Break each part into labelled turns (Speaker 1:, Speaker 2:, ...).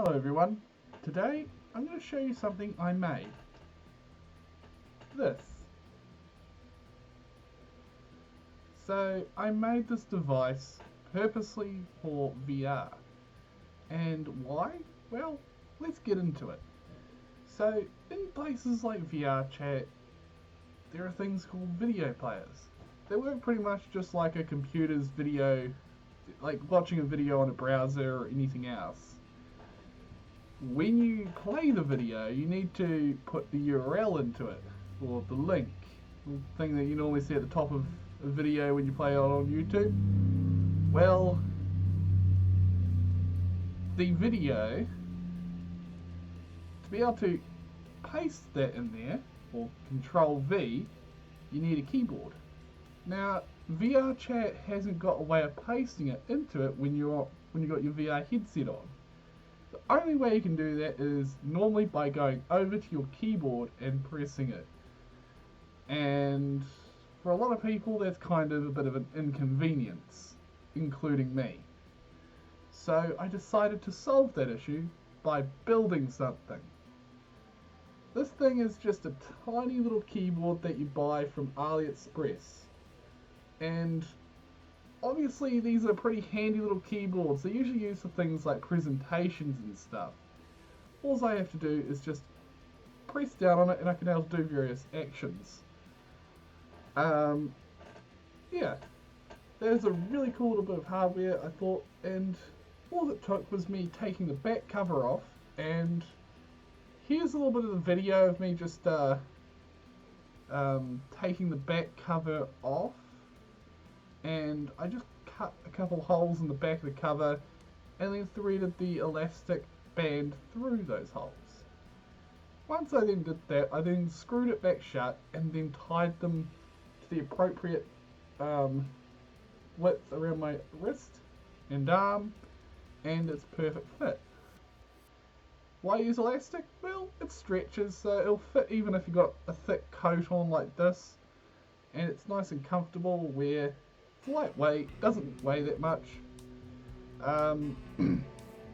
Speaker 1: Hello everyone, today I'm going to show you something I made. This. So I made this device purposely for VR. And why? Well, let's get into it. So in places like VRChat, there are things called video players. They work pretty much just like a computer's video, like watching a video on a browser or anything else. When you play the video, you need to put the URL into it, or the link, the thing that you normally see at the top of a video when you play it on YouTube. Well, the video, to be able to paste that in there, or Control V, you need a keyboard. Now, VRChat hasn't got a way of pasting it into it when you got your VR headset on. The only way you can do that is normally by going over to your keyboard and pressing it. And for a lot of people, that's kind of a bit of an inconvenience, including me. So I decided to solve that issue by building something. This thing is just a tiny little keyboard that you buy from AliExpress. And obviously these are pretty handy little keyboards. They're usually used for things like presentations and stuff. All I have to do is just press down on it and I can now do various actions. Yeah, there's a really cool little bit of hardware, I thought, and all it took was me taking the back cover off, and here's a little bit of the video of me just taking the back cover off. And I just cut a couple holes in the back of the cover and then threaded the elastic band through those holes. Once I then did that, I then screwed it back shut and then tied them to the appropriate width around my wrist and arm, and it's perfect fit. Why use elastic? Well, it stretches, so it'll fit even if you've got a thick coat on like this, and it's nice and comfortable where it's lightweight, doesn't weigh that much. Yeah.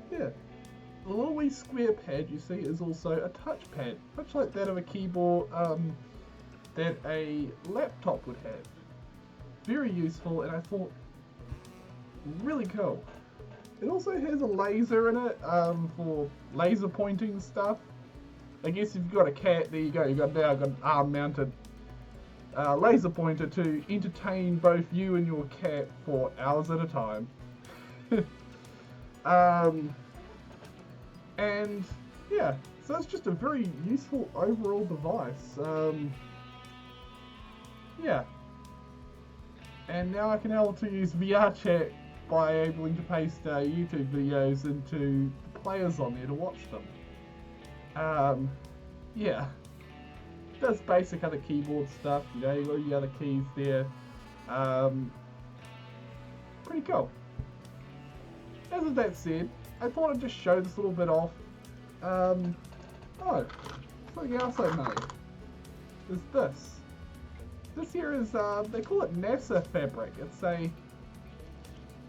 Speaker 1: The little wee square pad you see is also a touchpad, much like that of a keyboard that a laptop would have. Very useful, and I thought really cool. It also has a laser in it for laser pointing stuff. I guess if you've got a cat, there you go. You've got an arm-mounted laser pointer to entertain both you and your cat for hours at a time. And yeah, so it's just a very useful overall device. Yeah, and now I can able to use VRChat by able to paste YouTube videos into the players on there to watch them. Yeah. Does basic other keyboard stuff, you know, you've got the other keys there. Pretty cool. As of that said, I thought I'd just show this little bit off. Oh, something else I made is this. This here is, they call it NASA fabric. It's a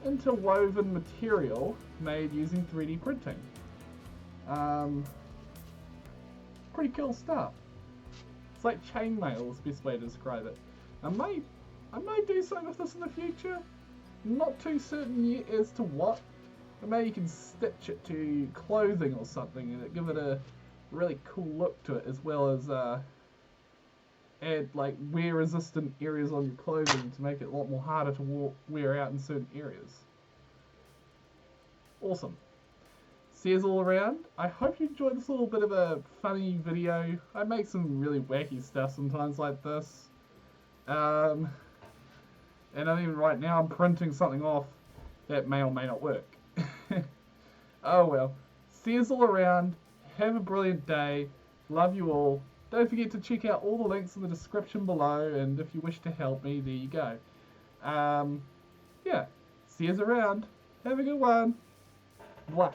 Speaker 1: interwoven material made using 3D printing. Pretty cool stuff. It's like chainmail is the best way to describe it. I may do something with this in the future. Not too certain yet as to what. But maybe you can stitch it to clothing or something and give it a really cool look to it, as well as add like wear resistant areas on your clothing to make it a lot more harder to wear out in certain areas. Awesome. See you all around. I hope you enjoyed this little bit of a funny video. I make some really wacky stuff sometimes like this. And even right now I'm printing something off that may or may not work. Oh well. See you all around. Have a brilliant day. Love you all. Don't forget to check out all the links in the description below, and if you wish to help me, there you go. Yeah. See you around. Have a good one. Bye.